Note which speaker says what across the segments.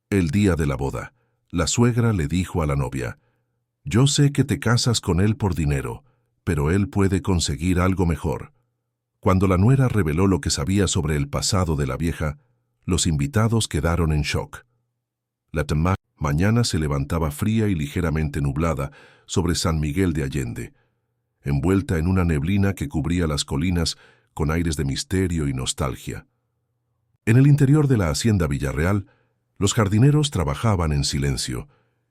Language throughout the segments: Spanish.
Speaker 1: El día de la boda, la suegra le dijo a la novia: «Yo sé que te casas con él por dinero, pero él puede conseguir algo mejor». Cuando la nuera reveló lo que sabía sobre el pasado de la vieja, los invitados quedaron en shock. La mañana se levantaba fría y ligeramente nublada sobre San Miguel de Allende, envuelta en una neblina que cubría las colinas con aires de misterio y nostalgia. En el interior de la hacienda Villarreal, los jardineros trabajaban en silencio,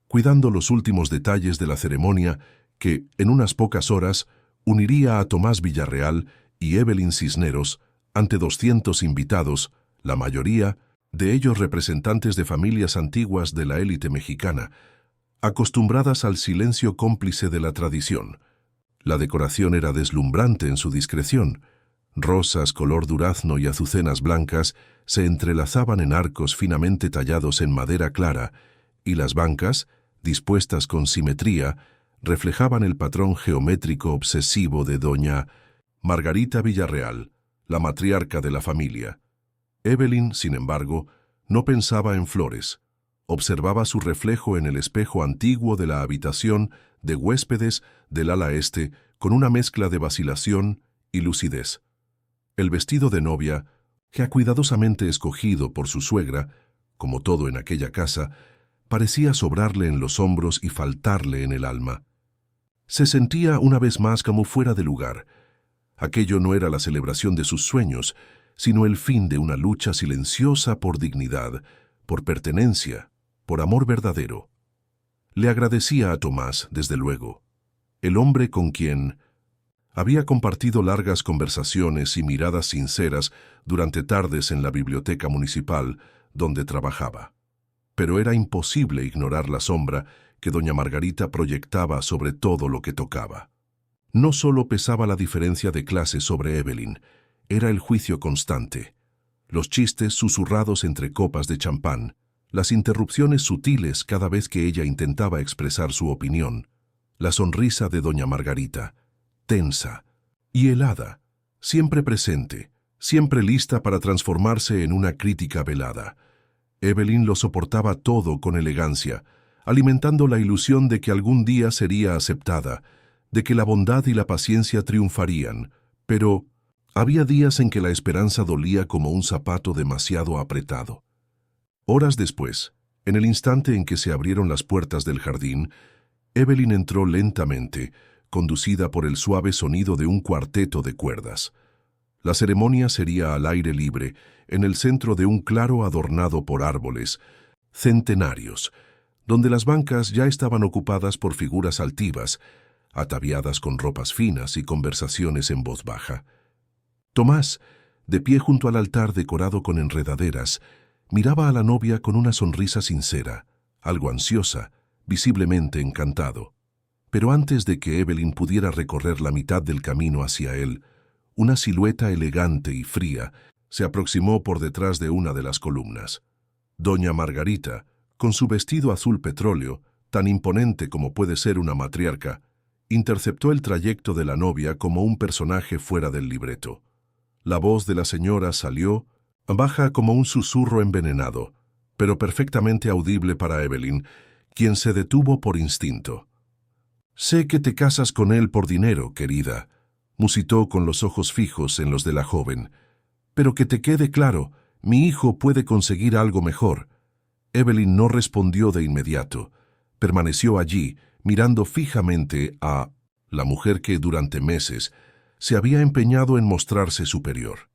Speaker 1: cuidando los últimos detalles de la ceremonia que, en unas pocas horas, uniría a Tomás Villarreal y Evelyn Cisneros ante 200 invitados, la mayoría de ellos representantes de familias antiguas de la élite mexicana, acostumbradas al silencio cómplice de la tradición. La decoración era deslumbrante en su discreción. Rosas color durazno y azucenas blancas se entrelazaban en arcos finamente tallados en madera clara, y las bancas, dispuestas con simetría, reflejaban el patrón geométrico obsesivo de doña Margarita Villarreal, la matriarca de la familia. Evelyn, sin embargo, no pensaba en flores. Observaba su reflejo en el espejo antiguo de la habitación de huéspedes del ala este con una mezcla de vacilación y lucidez. El vestido de novia, que ha cuidadosamente escogido por su suegra, como todo en aquella casa, parecía sobrarle en los hombros y faltarle en el alma. Se sentía una vez más como fuera de lugar. Aquello no era la celebración de sus sueños, sino el fin de una lucha silenciosa por dignidad, por pertenencia, por amor verdadero. Le agradecía a Tomás, desde luego, el hombre con quien había compartido largas conversaciones y miradas sinceras durante tardes en la biblioteca municipal donde trabajaba. Pero era imposible ignorar la sombra que doña Margarita proyectaba sobre todo lo que tocaba. No solo pesaba la diferencia de clase sobre Evelyn, era el juicio constante, los chistes susurrados entre copas de champán, las interrupciones sutiles cada vez que ella intentaba expresar su opinión, la sonrisa de doña Margarita, tensa y helada, siempre presente, siempre lista para transformarse en una crítica velada. Evelyn lo soportaba todo con elegancia, alimentando la ilusión de que algún día sería aceptada, de que la bondad y la paciencia triunfarían, pero había días en que la esperanza dolía como un zapato demasiado apretado. Horas después, en el instante en que se abrieron las puertas del jardín, Evelyn entró lentamente, conducida por el suave sonido de un cuarteto de cuerdas. La ceremonia sería al aire libre, en el centro de un claro adornado por árboles centenarios, donde las bancas ya estaban ocupadas por figuras altivas, ataviadas con ropas finas y conversaciones en voz baja. Tomás, de pie junto al altar decorado con enredaderas, miraba a la novia con una sonrisa sincera, algo ansiosa, visiblemente encantado. Pero antes de que Evelyn pudiera recorrer la mitad del camino hacia él, una silueta elegante y fría se aproximó por detrás de una de las columnas. Doña Margarita, con su vestido azul petróleo, tan imponente como puede ser una matriarca, interceptó el trayecto de la novia como un personaje fuera del libreto. La voz de la señora salió, baja como un susurro envenenado, pero perfectamente audible para Evelyn, quien se detuvo por instinto. «Sé que te casas con él por dinero, querida», musitó con los ojos fijos en los de la joven. «Pero que te quede claro, mi hijo puede conseguir algo mejor». Evelyn no respondió de inmediato. Permaneció allí, mirando fijamente a la mujer que durante meses se había empeñado en mostrarse superior.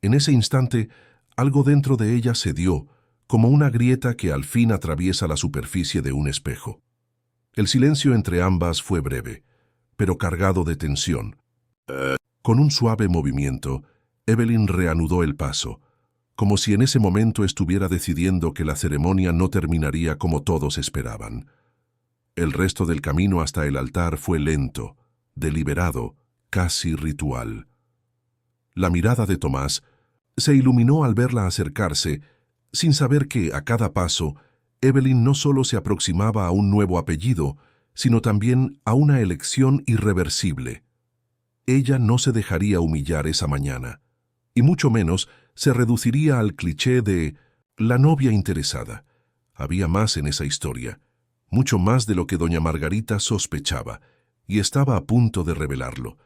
Speaker 1: En ese instante, algo dentro de ella cedió, como una grieta que al fin atraviesa la superficie de un espejo. El silencio entre ambas fue breve, pero cargado de tensión. Con un suave movimiento, Evelyn reanudó el paso, como si en ese momento estuviera decidiendo que la ceremonia no terminaría como todos esperaban. El resto del camino hasta el altar fue lento, deliberado, casi ritual. La mirada de Tomás se iluminó al verla acercarse, sin saber que, a cada paso, Evelyn no solo se aproximaba a un nuevo apellido, sino también a una elección irreversible. Ella no se dejaría humillar esa mañana, y mucho menos se reduciría al cliché de la novia interesada, Había más en esa historia, mucho más de lo que doña Margarita sospechaba, y estaba a punto de revelarlo.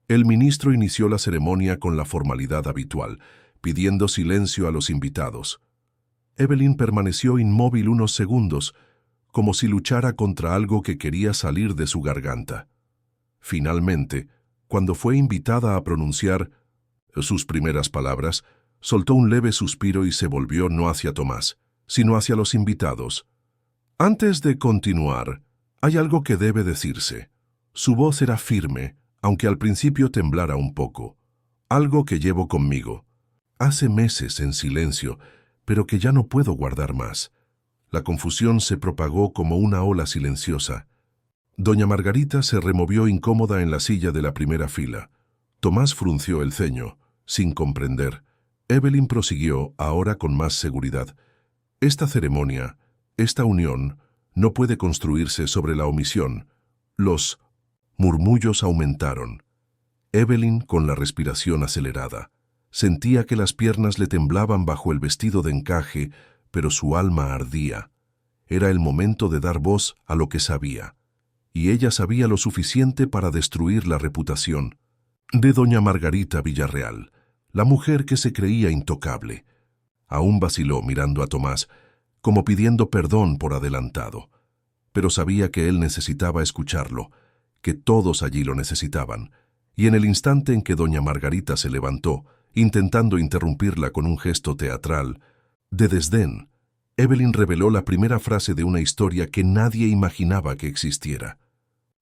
Speaker 1: El ministro inició la ceremonia con la formalidad habitual, pidiendo silencio a los invitados. Evelyn permaneció inmóvil unos segundos, como si luchara contra algo que quería salir de su garganta. Finalmente, cuando fue invitada a pronunciar sus primeras palabras, soltó un leve suspiro y se volvió no hacia Tomás, sino hacia los invitados. Antes de continuar, hay algo que debe decirse. Su voz era firme, aunque al principio temblara un poco. Algo que llevo conmigo. Hace meses en silencio, pero que ya no puedo guardar más. La confusión se propagó como una ola silenciosa. Doña Margarita se removió incómoda en la silla de la primera fila. Tomás frunció el ceño, sin comprender. Evelyn prosiguió, ahora con más seguridad. Esta ceremonia, esta unión, no puede construirse sobre la omisión. Los murmullos aumentaron. Evelyn, con la respiración acelerada, sentía que las piernas le temblaban bajo el vestido de encaje, pero su alma ardía. Era el momento de dar voz a lo que sabía, y ella sabía lo suficiente para destruir la reputación de doña Margarita Villarreal, la mujer que se creía intocable. Aún vaciló mirando a Tomás, como pidiendo perdón por adelantado, pero sabía que él necesitaba escucharlo, que todos allí lo necesitaban, y en el instante en que doña Margarita se levantó, intentando interrumpirla con un gesto teatral de desdén, Evelyn reveló la primera frase de una historia que nadie imaginaba que existiera.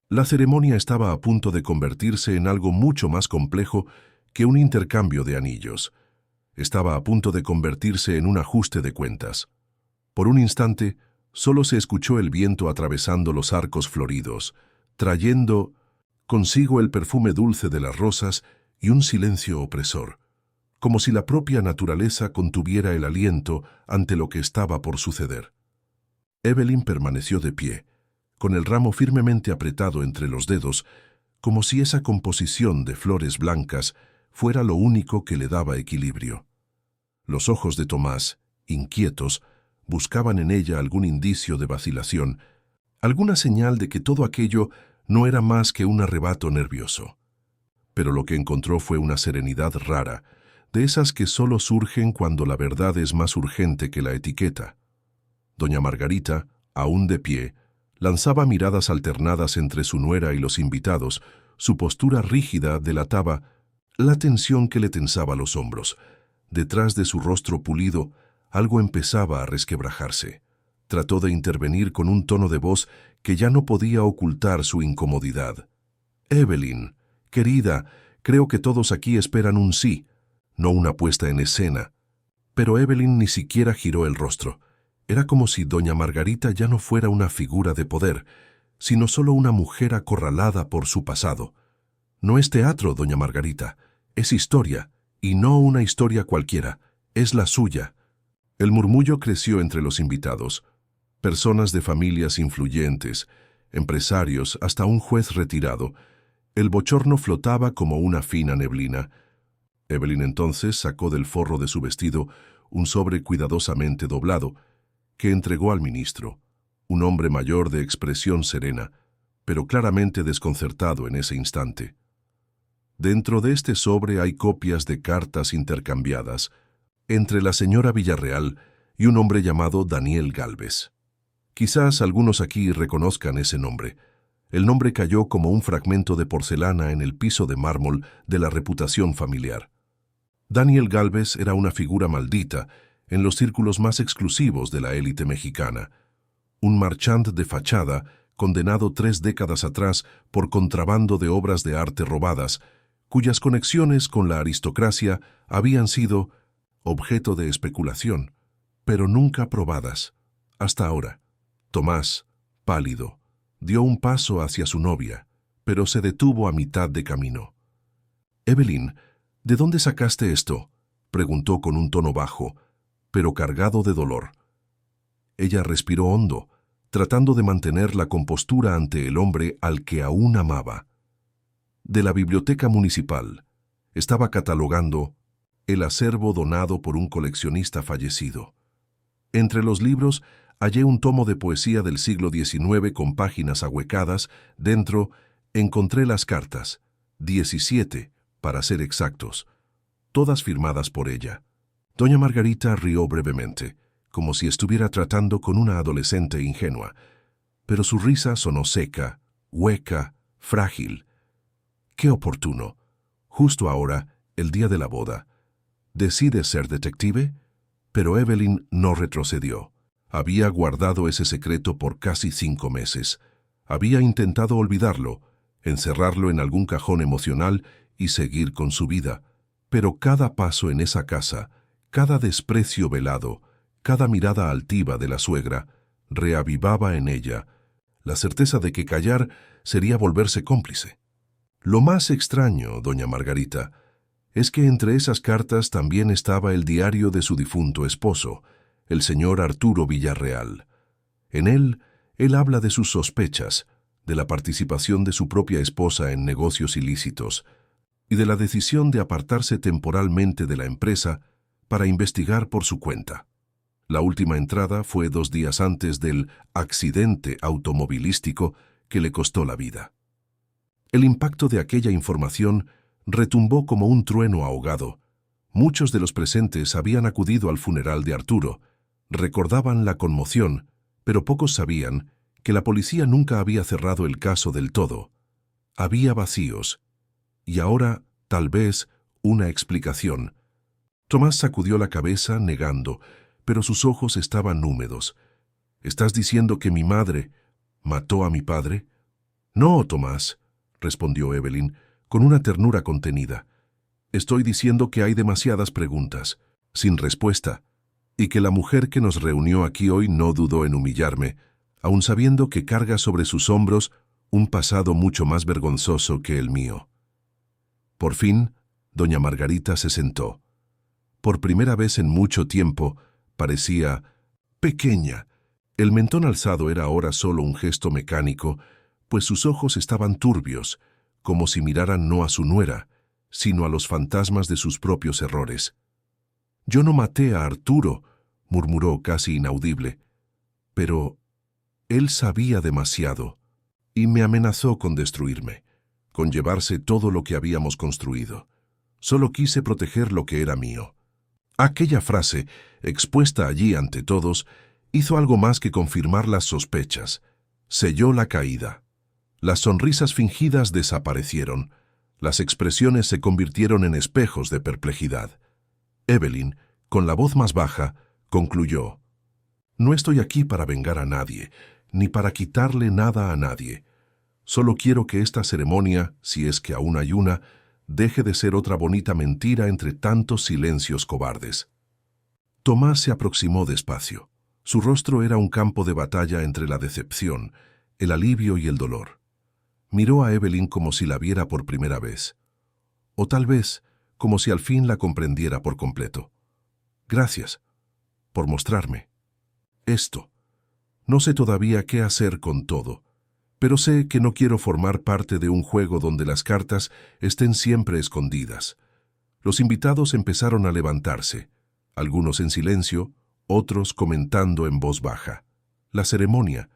Speaker 1: La ceremonia estaba a punto de convertirse en algo mucho más complejo que un intercambio de anillos. Estaba a punto de convertirse en un ajuste de cuentas. Por un instante, solo se escuchó el viento atravesando los arcos floridos, trayendo consigo el perfume dulce de las rosas y un silencio opresor, como si la propia naturaleza contuviera el aliento ante lo que estaba por suceder. Evelyn permaneció de pie, con el ramo firmemente apretado entre los dedos, como si esa composición de flores blancas fuera lo único que le daba equilibrio. Los ojos de Tomás, inquietos, buscaban en ella algún indicio de vacilación, alguna señal de que todo aquello no era más que un arrebato nervioso. Pero lo que encontró fue una serenidad rara, de esas que solo surgen cuando la verdad es más urgente que la etiqueta. Doña Margarita, aún de pie, lanzaba miradas alternadas entre su nuera y los invitados. Su postura rígida delataba la tensión que le tensaba los hombros. Detrás de su rostro pulido, algo empezaba a resquebrajarse. Trató de intervenir con un tono de voz que ya no podía ocultar su incomodidad. «Evelyn, querida, creo que todos aquí esperan un sí, no una puesta en escena». Pero Evelyn ni siquiera giró el rostro. Era como si doña Margarita ya no fuera una figura de poder, sino solo una mujer acorralada por su pasado. «No es teatro, doña Margarita, es historia, y no una historia cualquiera, es la suya». El murmullo creció entre los invitados. Personas de familias influyentes, empresarios, hasta un juez retirado. El bochorno flotaba como una fina neblina. Evelyn entonces sacó del forro de su vestido un sobre cuidadosamente doblado, que entregó al ministro, un hombre mayor de expresión serena, pero claramente desconcertado en ese instante. Dentro de este sobre hay copias de cartas intercambiadas entre la señora Villarreal y un hombre llamado Daniel Gálvez. Quizás algunos aquí reconozcan ese nombre. El nombre cayó como un fragmento de porcelana en el piso de mármol de la reputación familiar. Daniel Gálvez era una figura maldita en los círculos más exclusivos de la élite mexicana. Un marchand de fachada condenado 3 décadas atrás por contrabando de obras de arte robadas, cuyas conexiones con la aristocracia habían sido objeto de especulación, pero nunca probadas. Hasta ahora, Tomás, pálido, dio un paso hacia su novia, pero se detuvo a mitad de camino. «Evelyn, ¿de dónde sacaste esto?», preguntó con un tono bajo, pero cargado de dolor. Ella respiró hondo, tratando de mantener la compostura ante el hombre al que aún amaba. De la biblioteca municipal, estaba catalogando el acervo donado por un coleccionista fallecido. Entre los libros hallé un tomo de poesía del siglo XIX con páginas ahuecadas. Dentro encontré las cartas, 17, para ser exactos, todas firmadas por ella. Doña Margarita rió brevemente, como si estuviera tratando con una adolescente ingenua, pero su risa sonó seca, hueca, frágil. ¡Qué oportuno! Justo ahora, el día de la boda. ¿Decides ser detective? Pero Evelyn no retrocedió. Había guardado ese secreto por casi 5 meses. Había intentado olvidarlo, encerrarlo en algún cajón emocional y seguir con su vida. Pero cada paso en esa casa, cada desprecio velado, cada mirada altiva de la suegra, reavivaba en ella la certeza de que callar sería volverse cómplice. Lo más extraño, doña Margarita, es que entre esas cartas también estaba el diario de su difunto esposo, el señor Arturo Villarreal. En él habla de sus sospechas, de la participación de su propia esposa en negocios ilícitos y de la decisión de apartarse temporalmente de la empresa para investigar por su cuenta. La última entrada fue 2 días antes del accidente automovilístico que le costó la vida. El impacto de aquella información retumbó como un trueno ahogado. Muchos de los presentes habían acudido al funeral de Arturo, recordaban la conmoción, pero pocos sabían que la policía nunca había cerrado el caso del todo. Había vacíos, y ahora, tal vez, una explicación. Tomás sacudió la cabeza, negando, pero sus ojos estaban húmedos. ¿Estás diciendo que mi madre mató a mi padre? No, Tomás, respondió Evelyn, con una ternura contenida. Estoy diciendo que hay demasiadas preguntas, sin respuesta, y que la mujer que nos reunió aquí hoy no dudó en humillarme, aun sabiendo que carga sobre sus hombros un pasado mucho más vergonzoso que el mío. Por fin, doña Margarita se sentó. Por primera vez en mucho tiempo, parecía pequeña. El mentón alzado era ahora solo un gesto mecánico, pues sus ojos estaban turbios, como si miraran no a su nuera, sino a los fantasmas de sus propios errores. «Yo no maté a Arturo», murmuró casi inaudible, «pero él sabía demasiado y me amenazó con destruirme, con llevarse todo lo que habíamos construido. Solo quise proteger lo que era mío». Aquella frase, expuesta allí ante todos, hizo algo más que confirmar las sospechas. Selló la caída. Las sonrisas fingidas desaparecieron. Las expresiones se convirtieron en espejos de perplejidad. Evelyn, con la voz más baja, concluyó: «No estoy aquí para vengar a nadie, ni para quitarle nada a nadie. Solo quiero que esta ceremonia, si es que aún hay una, deje de ser otra bonita mentira entre tantos silencios cobardes». Tomás se aproximó despacio. Su rostro era un campo de batalla entre la decepción, el alivio y el dolor. Miró a Evelyn como si la viera por primera vez. O tal vez, como si al fin la comprendiera por completo. «Gracias por mostrarme esto. No sé todavía qué hacer con todo, pero sé que no quiero formar parte de un juego donde las cartas estén siempre escondidas». Los invitados empezaron a levantarse, algunos en silencio, otros comentando en voz baja. La ceremonia,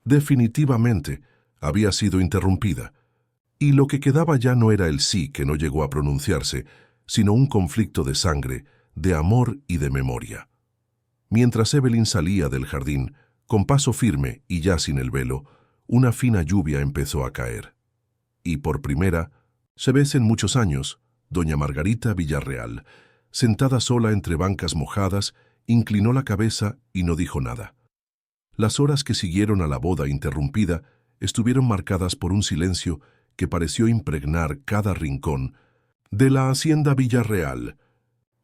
Speaker 1: definitivamente, había sido interrumpida, y lo que quedaba ya no era el sí que no llegó a pronunciarse, sino un conflicto de sangre, de amor y de memoria. Mientras Evelyn salía del jardín, con paso firme y ya sin el velo, una fina lluvia empezó a caer. Y por primera vez en muchos años, doña Margarita Villarreal, sentada sola entre bancas mojadas, inclinó la cabeza y no dijo nada. Las horas que siguieron a la boda interrumpida estuvieron marcadas por un silencio que pareció impregnar cada rincón de la hacienda Villarreal.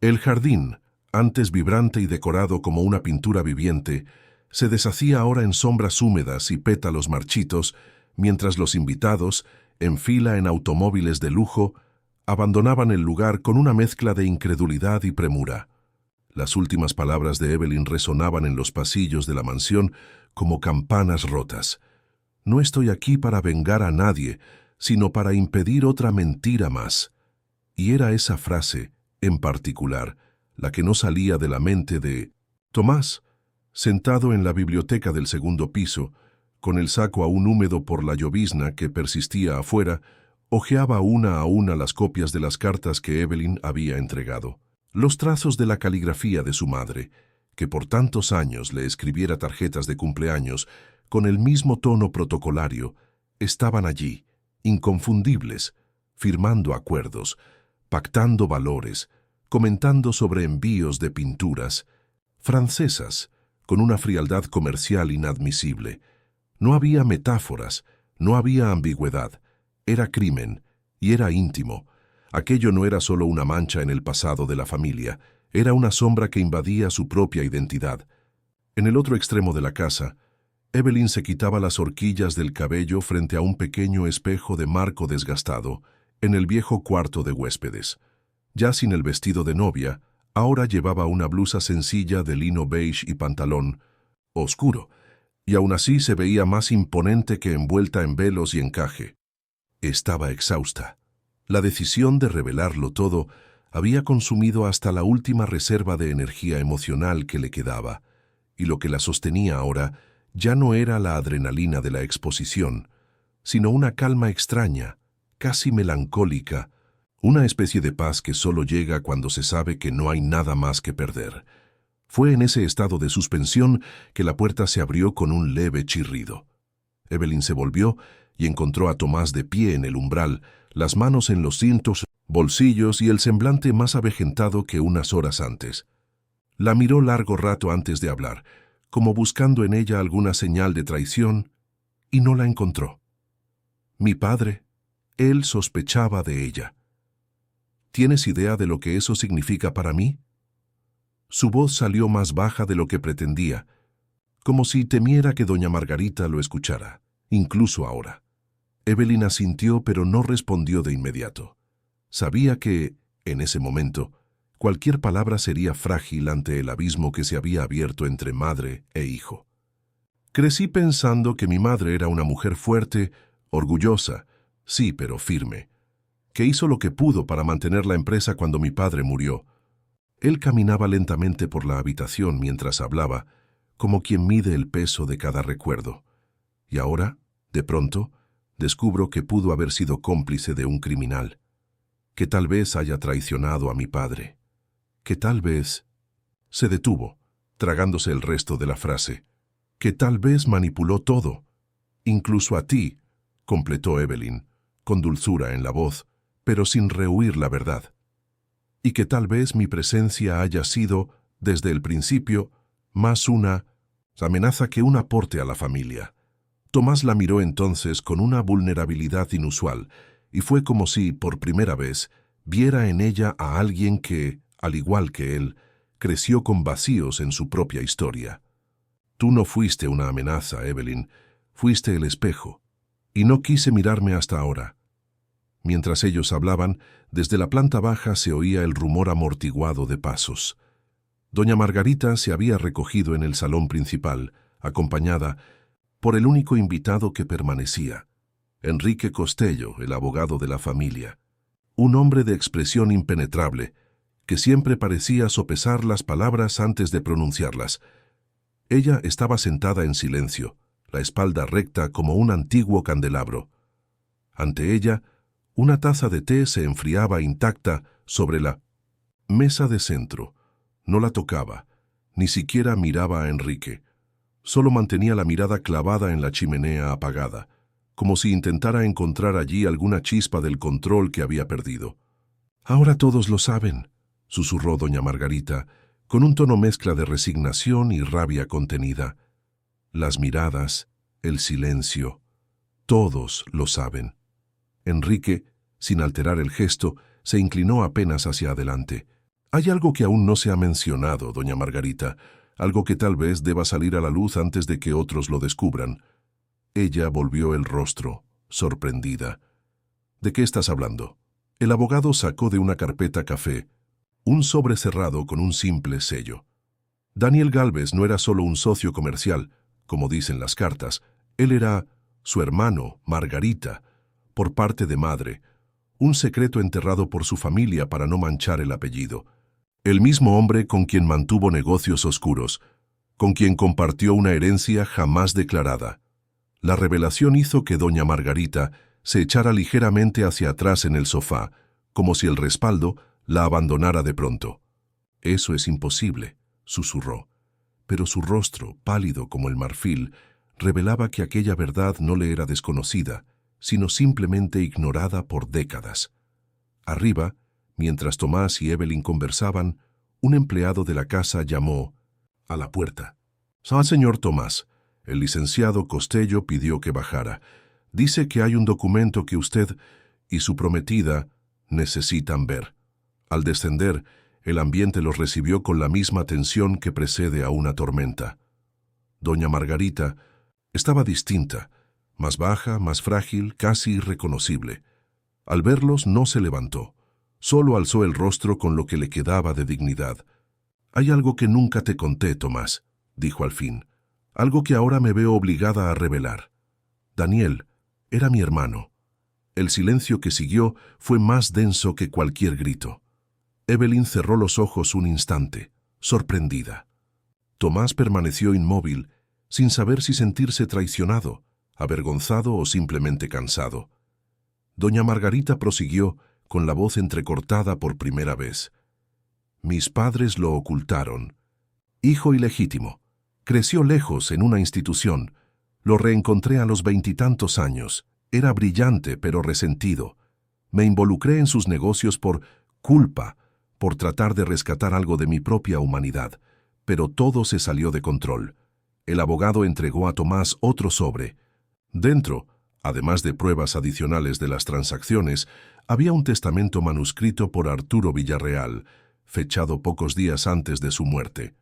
Speaker 1: El jardín, antes vibrante y decorado como una pintura viviente, se deshacía ahora en sombras húmedas y pétalos marchitos, mientras los invitados, en fila en automóviles de lujo, abandonaban el lugar con una mezcla de incredulidad y premura. Las últimas palabras de Evelyn resonaban en los pasillos de la mansión como campanas rotas. «No estoy aquí para vengar a nadie, sino para impedir otra mentira más». Y era esa frase, en particular, la que no salía de la mente de Tomás, Sentado en la biblioteca del segundo piso, con el saco aún húmedo por la llovizna que persistía afuera, hojeaba una a una las copias de las cartas que Evelyn había entregado. Los trazos de la caligrafía de su madre, que por tantos años le escribiera tarjetas de cumpleaños con el mismo tono protocolario, estaban allí, inconfundibles, firmando acuerdos, pactando valores, comentando sobre envíos de pinturas, francesas, con una frialdad comercial inadmisible. No había metáforas, no había ambigüedad. Era crimen, y era íntimo. Aquello no era solo una mancha en el pasado de la familia, era una sombra que invadía su propia identidad. En el otro extremo de la casa, Evelyn se quitaba las horquillas del cabello frente a un pequeño espejo de marco desgastado, en el viejo cuarto de huéspedes. Ya sin el vestido de novia, ahora llevaba una blusa sencilla de lino beige y pantalón oscuro, y aún así se veía más imponente que envuelta en velos y encaje. Estaba exhausta. La decisión de revelarlo todo había consumido hasta la última reserva de energía emocional que le quedaba, y lo que la sostenía ahora ya no era la adrenalina de la exposición, sino una calma extraña, casi melancólica, una especie de paz que solo llega cuando se sabe que no hay nada más que perder. Fue en ese estado de suspensión que la puerta se abrió con un leve chirrido. Evelyn se volvió y encontró a Tomás de pie en el umbral, las manos en los cintos, bolsillos y el semblante más avejentado que unas horas antes. La miró largo rato antes de hablar, como buscando en ella alguna señal de traición, y no la encontró. Mi padre, él sospechaba de ella. ¿Tienes idea de lo que eso significa para mí? Su voz salió más baja de lo que pretendía, como si temiera que doña Margarita lo escuchara, incluso ahora. Evelyn asintió, pero no respondió de inmediato. Sabía que, en ese momento, cualquier palabra sería frágil ante el abismo que se había abierto entre madre e hijo. Crecí pensando que mi madre era una mujer fuerte, orgullosa, sí, pero firme, que hizo lo que pudo para mantener la empresa cuando mi padre murió. Él caminaba lentamente por la habitación mientras hablaba, como quien mide el peso de cada recuerdo. Y ahora, de pronto, descubro que pudo haber sido cómplice de un criminal, que tal vez haya traicionado a mi padre, que tal vez... Se detuvo, tragándose el resto de la frase, que tal vez manipuló todo, incluso a ti, completó Evelyn, con dulzura en la voz, pero sin rehuir la verdad. Y que tal vez mi presencia haya sido, desde el principio, más una amenaza que un aporte a la familia. Tomás la miró entonces con una vulnerabilidad inusual, y fue como si, por primera vez, viera en ella a alguien que, al igual que él, creció con vacíos en su propia historia. Tú no fuiste una amenaza, Evelyn, fuiste el espejo, y no quise mirarme hasta ahora. Mientras ellos hablaban, desde la planta baja se oía el rumor amortiguado de pasos. Doña Margarita se había recogido en el salón principal, acompañada por el único invitado que permanecía, Enrique Costello, el abogado de la familia, un hombre de expresión impenetrable, que siempre parecía sopesar las palabras antes de pronunciarlas. Ella estaba sentada en silencio, la espalda recta como un antiguo candelabro. Ante ella, una taza de té se enfriaba intacta sobre la mesa de centro. No la tocaba, ni siquiera miraba a Enrique. Solo mantenía la mirada clavada en la chimenea apagada, como si intentara encontrar allí alguna chispa del control que había perdido. «Ahora todos lo saben», susurró doña Margarita, con un tono mezcla de resignación y rabia contenida. «Las miradas, el silencio, todos lo saben». Enrique, sin alterar el gesto, se inclinó apenas hacia adelante. «Hay algo que aún no se ha mencionado, doña Margarita, algo que tal vez deba salir a la luz antes de que otros lo descubran». Ella volvió el rostro, sorprendida. «¿De qué estás hablando?» El abogado sacó de una carpeta café un sobre cerrado con un simple sello. Daniel Gálvez no era solo un socio comercial, como dicen las cartas, él era su hermano, Margarita, por parte de madre, un secreto enterrado por su familia para no manchar el apellido. El mismo hombre con quien mantuvo negocios oscuros, con quien compartió una herencia jamás declarada. La revelación hizo que doña Margarita se echara ligeramente hacia atrás en el sofá, como si el respaldo la abandonara de pronto. «Eso es imposible», susurró, pero su rostro, pálido como el marfil, revelaba que aquella verdad no le era desconocida, sino simplemente ignorada por décadas. Arriba, mientras Tomás y Evelyn conversaban, un empleado de la casa llamó a la puerta. «Señor Tomás, el licenciado Costello pidió que bajara. Dice que hay un documento que usted y su prometida necesitan ver». Al descender, el ambiente los recibió con la misma tensión que precede a una tormenta. Doña Margarita estaba distinta, más baja, más frágil, casi irreconocible. Al verlos no se levantó, solo alzó el rostro con lo que le quedaba de dignidad. «Hay algo que nunca te conté, Tomás», dijo al fin, «algo que ahora me veo obligada a revelar. Daniel era mi hermano». El silencio que siguió fue más denso que cualquier grito. Evelyn cerró los ojos un instante, sorprendida. Tomás permaneció inmóvil, sin saber si sentirse traicionado, avergonzado o simplemente cansado. Doña Margarita prosiguió, con la voz entrecortada por primera vez. «Mis padres lo ocultaron. Hijo ilegítimo. Creció lejos en una institución. Lo reencontré a los 20 años. Era brillante pero resentido. Me involucré en sus negocios por culpa, por tratar de rescatar algo de mi propia humanidad. Pero todo se salió de control. El abogado entregó a Tomás otro sobre. Dentro, además de pruebas adicionales de las transacciones, había un testamento manuscrito por Arturo Villarreal, fechado pocos días antes de su muerte.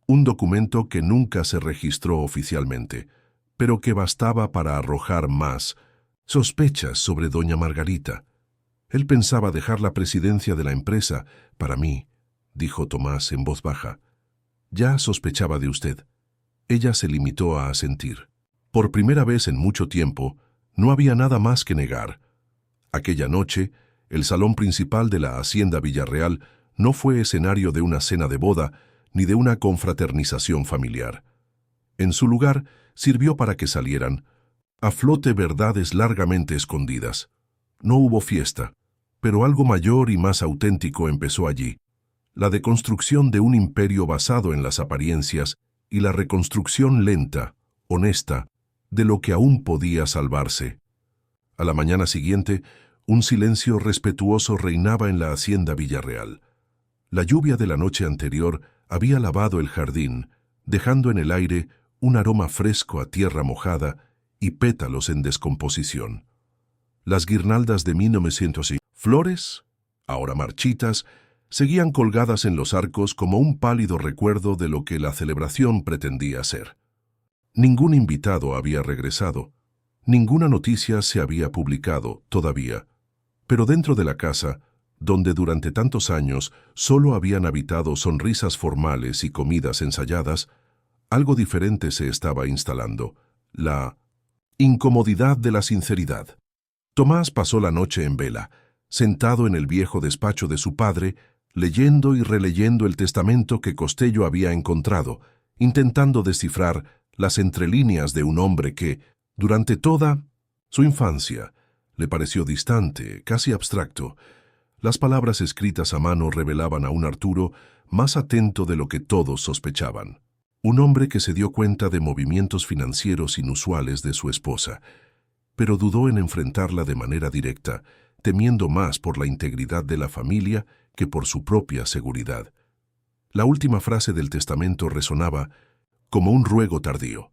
Speaker 1: Un documento que nunca se registró oficialmente, pero que bastaba para arrojar más sospechas sobre doña Margarita. Él pensaba dejar la presidencia de la empresa para mí, dijo Tomás en voz baja. Ya sospechaba de usted. Ella se limitó a asentir. Por primera vez en mucho tiempo, no había nada más que negar. Aquella noche, el salón principal de la Hacienda Villarreal no fue escenario de una cena de boda ni de una confraternización familiar. En su lugar, sirvió para que salieran a flote verdades largamente escondidas. No hubo fiesta, pero algo mayor y más auténtico empezó allí: la deconstrucción de un imperio basado en las apariencias y la reconstrucción lenta, honesta, de lo que aún podía salvarse. A la mañana siguiente, un silencio respetuoso reinaba en la Hacienda Villarreal. La lluvia de la noche anterior había lavado el jardín, dejando en el aire un aroma fresco a tierra mojada y pétalos en descomposición. Las guirnaldas de 1900 y flores, ahora marchitas, seguían colgadas en los arcos como un pálido recuerdo de lo que la celebración pretendía ser. Ningún invitado había regresado, ninguna noticia se había publicado todavía, pero dentro de la casa, donde durante tantos años solo habían habitado sonrisas formales y comidas ensayadas, algo diferente se estaba instalando: la incomodidad de la sinceridad. Tomás pasó la noche en vela, sentado en el viejo despacho de su padre, leyendo y releyendo el testamento que Costello había encontrado, intentando descifrar las entrelíneas de un hombre que, durante toda su infancia, le pareció distante, casi abstracto. Las palabras escritas a mano revelaban a un Arturo más atento de lo que todos sospechaban. Un hombre que se dio cuenta de movimientos financieros inusuales de su esposa, pero dudó en enfrentarla de manera directa, temiendo más por la integridad de la familia que por su propia seguridad. La última frase del testamento resonaba como un ruego tardío.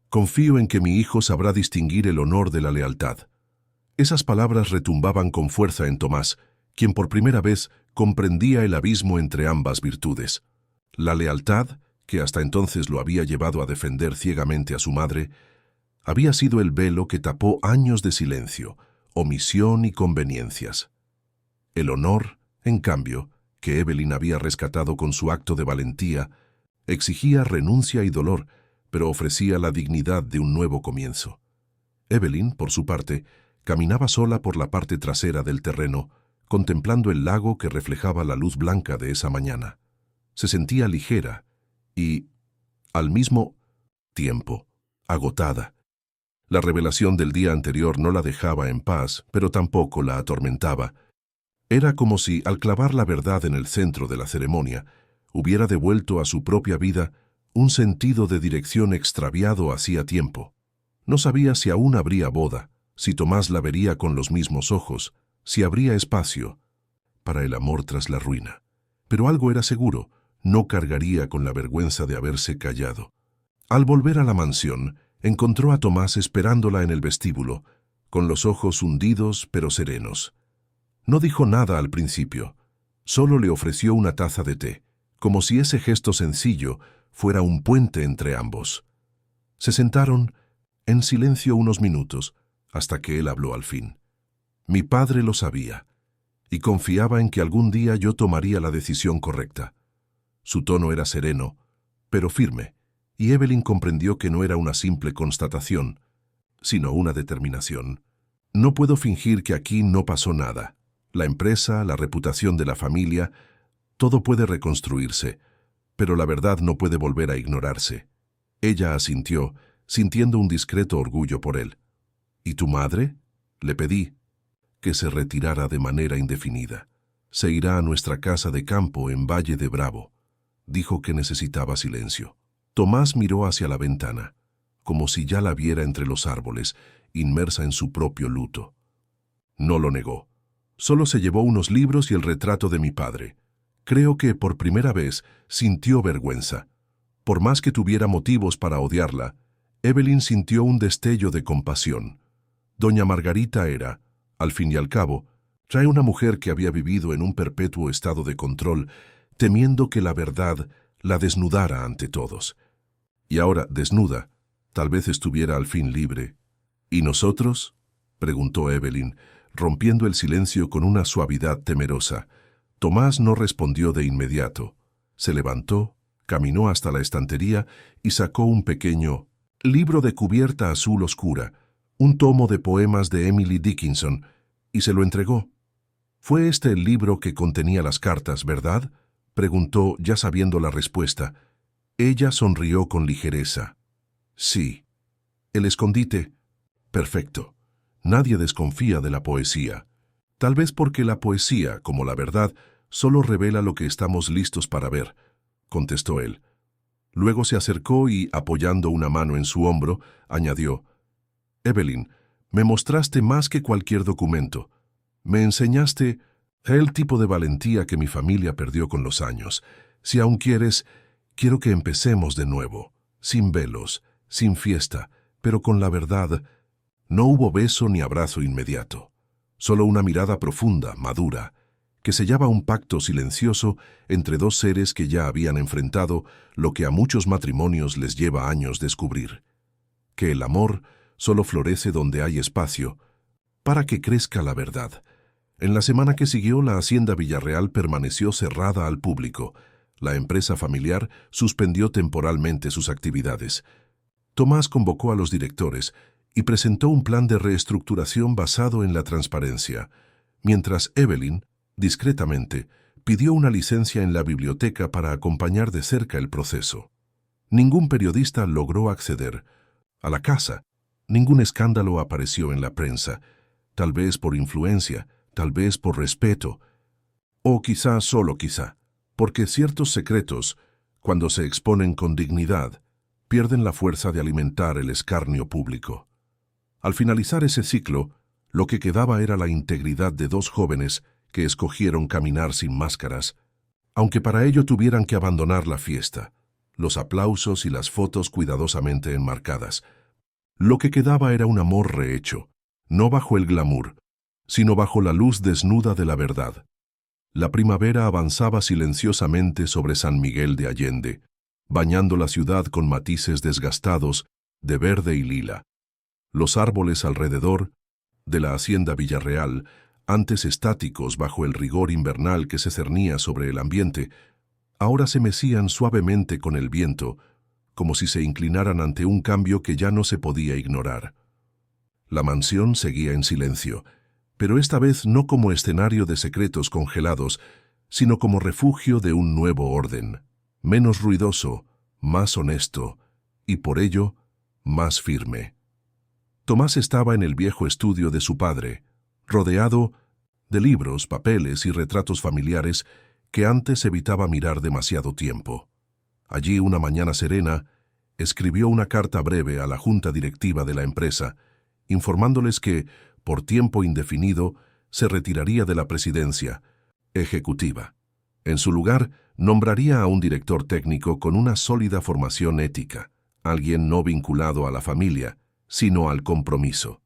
Speaker 1: «Confío en que mi hijo sabrá distinguir el honor de la lealtad». Esas palabras retumbaban con fuerza en Tomás, quien por primera vez comprendía el abismo entre ambas virtudes. La lealtad, que hasta entonces lo había llevado a defender ciegamente a su madre, había sido el velo que tapó años de silencio, omisión y conveniencias. El honor, en cambio, que Evelyn había rescatado con su acto de valentía, exigía renuncia y dolor, pero ofrecía la dignidad de un nuevo comienzo. Evelyn, por su parte, caminaba sola por la parte trasera del terreno, contemplando el lago que reflejaba la luz blanca de esa mañana. Se sentía ligera y Al mismo tiempo, agotada. La revelación del día anterior no la dejaba en paz, pero tampoco la atormentaba. Era como si, al clavar la verdad en el centro de la ceremonia, hubiera devuelto a su propia vida un sentido de dirección extraviado hacía tiempo. No sabía si aún habría boda, si Tomás la vería con los mismos ojos, si habría espacio para el amor tras la ruina. Pero algo era seguro, no cargaría con la vergüenza de haberse callado. Al volver a la mansión, encontró a Tomás esperándola en el vestíbulo, con los ojos hundidos pero serenos. No dijo nada al principio, solo le ofreció una taza de té, como si ese gesto sencillo fuera un puente entre ambos. Se sentaron en silencio unos minutos, hasta que él habló al fin. Mi padre lo sabía, y confiaba en que algún día yo tomaría la decisión correcta. Su tono era sereno, pero firme, y Evelyn comprendió que no era una simple constatación, sino una determinación. No puedo fingir que aquí no pasó nada. La empresa, la reputación de la familia, todo puede reconstruirse, pero la verdad no puede volver a ignorarse. Ella asintió, sintiendo un discreto orgullo por él. ¿Y tu madre? Le pedí. Que se retirara de manera indefinida. Se irá a nuestra casa de campo en Valle de Bravo. Dijo que necesitaba silencio. Tomás miró hacia la ventana, como si ya la viera entre los árboles, inmersa en su propio luto. No lo negó. Solo se llevó unos libros y el retrato de mi padre. Creo que por primera vez sintió vergüenza. Por más que tuviera motivos para odiarla, Evelyn sintió un destello de compasión. Doña Margarita era, al fin y al cabo, una mujer que había vivido en un perpetuo estado de control, temiendo que la verdad la desnudara ante todos. Y ahora, desnuda, tal vez estuviera al fin libre. ¿Y nosotros?, preguntó Evelyn, rompiendo el silencio con una suavidad temerosa. Tomás no respondió de inmediato. Se levantó, caminó hasta la estantería y sacó un pequeño libro de cubierta azul oscura, un tomo de poemas de Emily Dickinson, y se lo entregó. «¿Fue este el libro que contenía las cartas, verdad?», preguntó, ya sabiendo la respuesta. Ella sonrió con ligereza. «Sí». «¿El escondite?» «Perfecto. Nadie desconfía de la poesía. Tal vez porque la poesía, como la verdad, solo revela lo que estamos listos para ver», contestó él. Luego se acercó y, apoyando una mano en su hombro, añadió: «Evelyn, me mostraste más que cualquier documento. Me enseñaste el tipo de valentía que mi familia perdió con los años. Si aún quieres, quiero que empecemos de nuevo, sin velos, sin fiesta, pero con la verdad». No hubo beso ni abrazo inmediato, solo una mirada profunda, madura, que sellaba un pacto silencioso entre dos seres que ya habían enfrentado lo que a muchos matrimonios les lleva años descubrir: que el amor solo florece donde hay espacio para que crezca la verdad. En la semana que siguió, la Hacienda Villarreal permaneció cerrada al público. La empresa familiar suspendió temporalmente sus actividades. Tomás convocó a los directores y presentó un plan de reestructuración basado en la transparencia, mientras Evelyn, discretamente, pidió una licencia en la biblioteca para acompañar de cerca el proceso. Ningún periodista logró acceder a la casa. Ningún escándalo apareció en la prensa, tal vez por influencia, tal vez por respeto, o quizá, solo quizá, porque ciertos secretos, cuando se exponen con dignidad, pierden la fuerza de alimentar el escarnio público. Al finalizar ese ciclo, lo que quedaba era la integridad de dos jóvenes que escogieron caminar sin máscaras, aunque para ello tuvieran que abandonar la fiesta, los aplausos y las fotos cuidadosamente enmarcadas. Lo que quedaba era un amor rehecho, no bajo el glamour, sino bajo la luz desnuda de la verdad. La primavera avanzaba silenciosamente sobre San Miguel de Allende, bañando la ciudad con matices desgastados de verde y lila. Los árboles alrededor de la Hacienda Villarreal, antes estáticos bajo el rigor invernal que se cernía sobre el ambiente, ahora se mecían suavemente con el viento, como si se inclinaran ante un cambio que ya no se podía ignorar. La mansión seguía en silencio, pero esta vez no como escenario de secretos congelados, sino como refugio de un nuevo orden, menos ruidoso, más honesto y, por ello, más firme. Tomás estaba en el viejo estudio de su padre, rodeado de libros, papeles y retratos familiares que antes evitaba mirar demasiado tiempo. Allí, una mañana serena, escribió una carta breve a la junta directiva de la empresa, informándoles que, por tiempo indefinido, se retiraría de la presidencia ejecutiva. En su lugar, nombraría a un director técnico con una sólida formación ética, alguien no vinculado a la familia, sino al compromiso.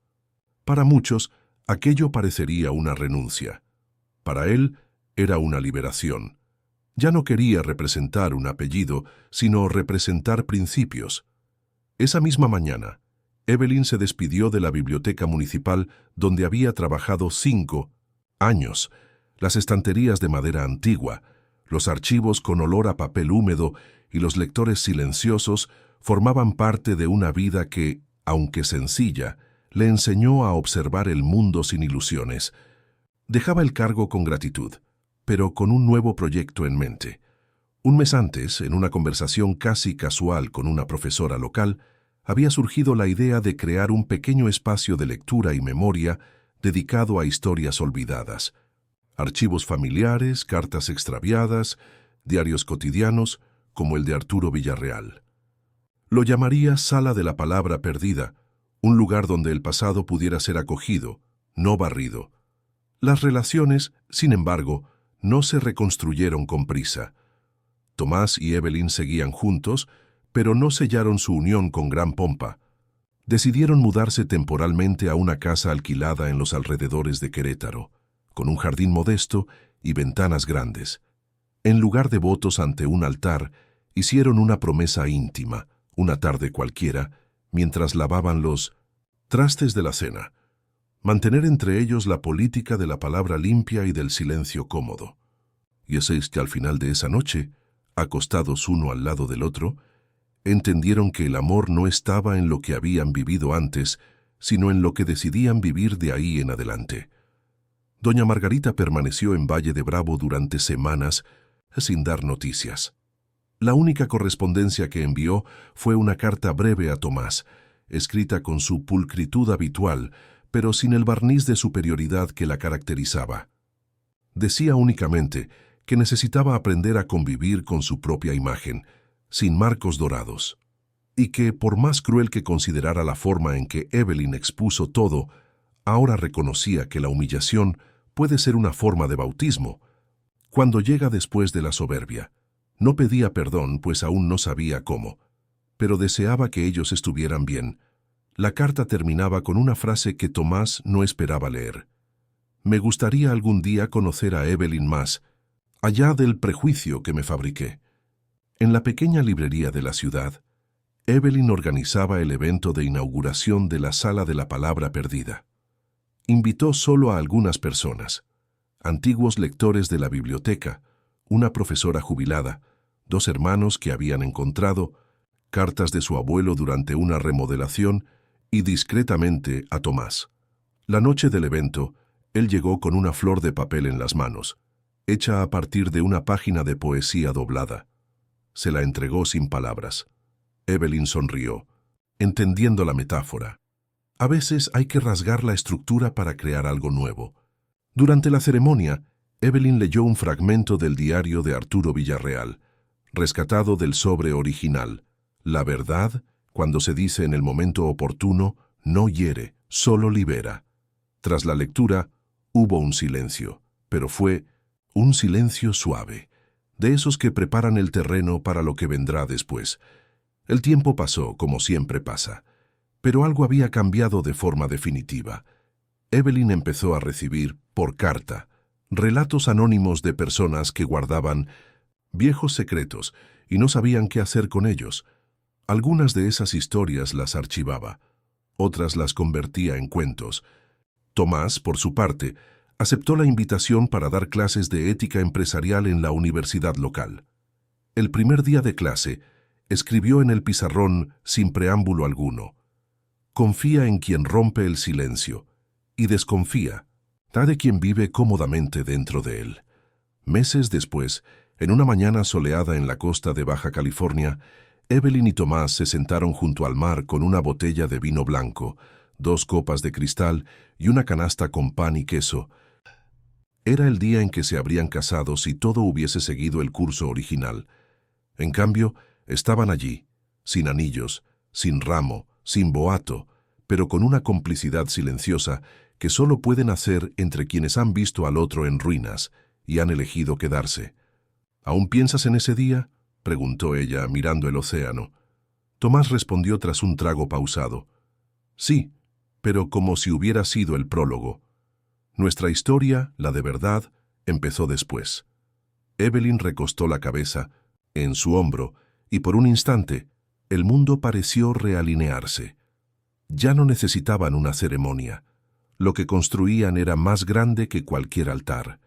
Speaker 1: Para muchos, aquello parecería una renuncia. Para él, era una liberación. Ya no quería representar un apellido, sino representar principios. Esa misma mañana, Evelyn se despidió de la biblioteca municipal donde había trabajado 5 años, las estanterías de madera antigua, los archivos con olor a papel húmedo y los lectores silenciosos formaban parte de una vida que, aunque sencilla, le enseñó a observar el mundo sin ilusiones. Dejaba el cargo con gratitud, pero con un nuevo proyecto en mente. Un mes antes, en una conversación casi casual con una profesora local, había surgido la idea de crear un pequeño espacio de lectura y memoria dedicado a historias olvidadas. Archivos familiares, cartas extraviadas, diarios cotidianos, como el de Arturo Villarreal. Lo llamaría Sala de la Palabra Perdida, un lugar donde el pasado pudiera ser acogido, no barrido. Las relaciones, sin embargo, no se reconstruyeron con prisa. Tomás y Evelyn seguían juntos, pero no sellaron su unión con gran pompa. Decidieron mudarse temporalmente a una casa alquilada en los alrededores de Querétaro, con un jardín modesto y ventanas grandes. En lugar de votos ante un altar, hicieron una promesa íntima, una tarde cualquiera, mientras lavaban los trastes de la cena. Mantener entre ellos la política de la palabra limpia y del silencio cómodo. Y es que al final de esa noche, acostados uno al lado del otro, entendieron que el amor no estaba en lo que habían vivido antes, sino en lo que decidían vivir de ahí en adelante. Doña Margarita permaneció en Valle de Bravo durante semanas sin dar noticias. La única correspondencia que envió fue una carta breve a Tomás, escrita con su pulcritud habitual, pero sin el barniz de superioridad que la caracterizaba. Decía únicamente que necesitaba aprender a convivir con su propia imagen, sin marcos dorados, y que, por más cruel que considerara la forma en que Evelyn expuso todo, ahora reconocía que la humillación puede ser una forma de bautismo, cuando llega después de la soberbia. No pedía perdón, pues aún no sabía cómo, pero deseaba que ellos estuvieran bien. La carta terminaba con una frase que Tomás no esperaba leer. «Me gustaría algún día conocer a Evelyn más, allá del prejuicio que me fabriqué». En la pequeña librería de la ciudad, Evelyn organizaba el evento de inauguración de la Sala de la Palabra Perdida. Invitó solo a algunas personas, antiguos lectores de la biblioteca, una profesora jubilada, 2 hermanos que habían encontrado, cartas de su abuelo durante una remodelación y discretamente a Tomás. La noche del evento, él llegó con una flor de papel en las manos, hecha a partir de una página de poesía doblada. Se la entregó sin palabras. Evelyn sonrió, entendiendo la metáfora. A veces hay que rasgar la estructura para crear algo nuevo. Durante la ceremonia, Evelyn leyó un fragmento del diario de Arturo Villarreal, rescatado del sobre original. La verdad, cuando se dice en el momento oportuno, no hiere, solo libera. Tras la lectura, hubo un silencio, pero fue un silencio suave, de esos que preparan el terreno para lo que vendrá después. El tiempo pasó, como siempre pasa, pero algo había cambiado de forma definitiva. Evelyn empezó a recibir, por carta, relatos anónimos de personas que guardaban viejos secretos y no sabían qué hacer con ellos. Algunas de esas historias las archivaba, otras las convertía en cuentos. Tomás, por su parte, aceptó la invitación para dar clases de ética empresarial en la universidad local. El primer día de clase, escribió en el pizarrón, sin preámbulo alguno: «Confía en quien rompe el silencio, y desconfía de quien vive cómodamente dentro de él». Meses después, en una mañana soleada en la costa de Baja California, Evelyn y Tomás se sentaron junto al mar con una botella de vino blanco, 2 copas de cristal y una canasta con pan y queso. Era el día en que se habrían casado si todo hubiese seguido el curso original. En cambio, estaban allí, sin anillos, sin ramo, sin boato, pero con una complicidad silenciosa que solo pueden hacer entre quienes han visto al otro en ruinas y han elegido quedarse. ¿Aún piensas en ese día?, preguntó ella, mirando el océano. Tomás respondió tras un trago pausado. Sí, pero como si hubiera sido el prólogo. Nuestra historia, la de verdad, empezó después. Evelyn recostó la cabeza en su hombro y por un instante el mundo pareció realinearse. Ya no necesitaban una ceremonia. Lo que construían era más grande que cualquier altar.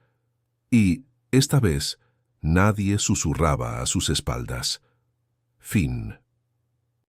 Speaker 1: Y, esta vez, nadie susurraba a sus espaldas. Fin.